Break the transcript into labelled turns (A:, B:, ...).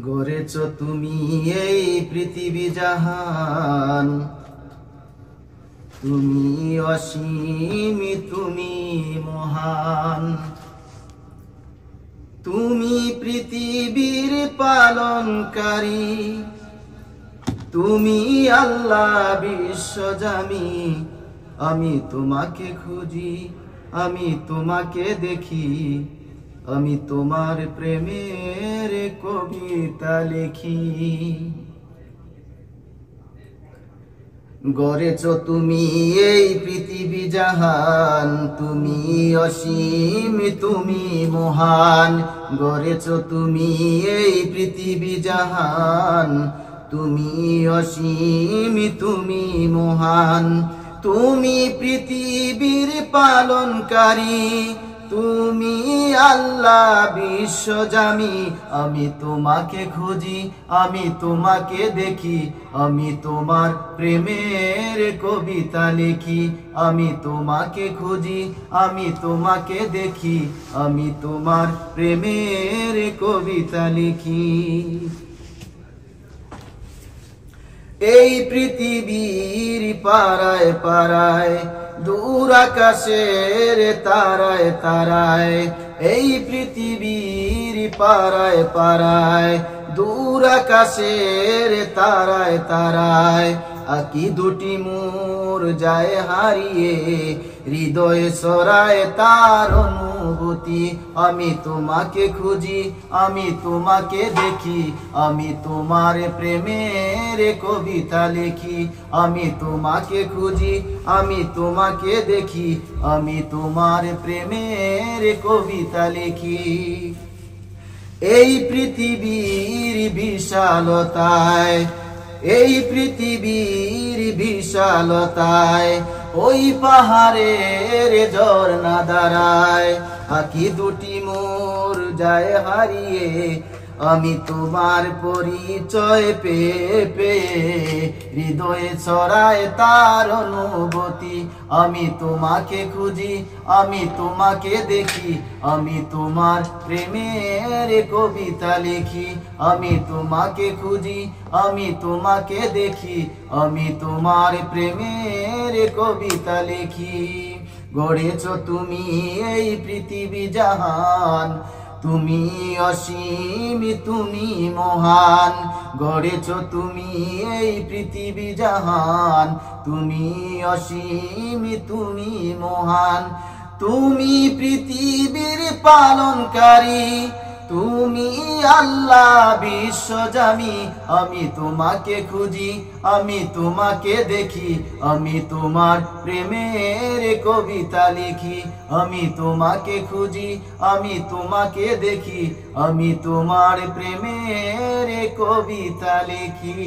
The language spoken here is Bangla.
A: গড়েছ তুমি এই পৃথিবী জাহান, তুমি অসীম, তুমি মহান। তুমি পৃথিবীর পালনকারী, তুমি আল্লাহ বিশ্বজামি। আমি তোমাকে খুঁজি, আমি তোমাকে দেখি, আমি তোমার প্রেমের কবিতা লিখি। গড়েছ তুমি এই পৃথিবী জাহান, তুমি অসীম, তুমি মহান। গড়েছ তুমি এই পৃথিবী জাহান, তুমি অসীম, তুমি মহান। তুমি পৃথিবীর পালনকারী, তুমি আল্লাহ বিশ্বজামি। আমি তোমাকে খুঁজি, আমি তোমাকে দেখি, আমি তোমার প্রেমের কবিতা লিখি। আমি তোমাকে খুঁজি, আমি তোমাকে দেখি, আমি তোমার প্রেমের কবিতা লিখি। এই পৃথিবীর পারায় পারায়, দূর আকাশের তারায় তারায়। এই পৃথিবীর পারায় পারায়, দূর আকাশের তারায় তারায়। আকি দুটি মোর যায় হারিয়ে, হৃদয়ে সরায় তার অনুভূতি। আমি তোমাকে খুঁজি, আমি তোমাকে দেখি, আমি তোমার প্রেমের কবিতা লিখি। আমি তোমাকে খুঁজি, আমি তোমাকে দেখি, আমি তোমার প্রেমের কবিতা লিখি। এই পৃথিবীর বিশালতায়, এই পৃথিবীর বিশালতায়, ওই পাহাড়ের ঝর্ণা দাঁড়ায়। আঁখি দুটি মোর যায় হারিয়ে, আমি তোমার পরিচয় পেয়ে পেয়ে, হৃদয়ে ছড়ায় তার অনুভূতি। আমি তোমাকে খুঁজি, আমি তোমাকে দেখি, আমি তোমার প্রেমের কবিতা লিখি। আমি তোমাকে খুঁজি, আমি তোমাকে দেখি, আমি তোমার প্রেমের কবিতা লিখি। গড়েছ তুমি এই পৃথিবী জাহান, তুমি অসীম, তুমি মহান। গড়েছ তুমি এই পৃথিবী জাহান, তুমি অসীম, তুমি মহান। তুমি পৃথিবীর পালনকারী, তুমি আল্লাহ বিশ্বজামি। আমি তোমাকে খুঁজি, আমি তোমাকে দেখি, আমি তোমার প্রেমের কবিতা লিখি। আমি তোমাকে খুঁজি, আমি তোমাকে দেখি, আমি তোমার প্রেমের কবিতা লিখি।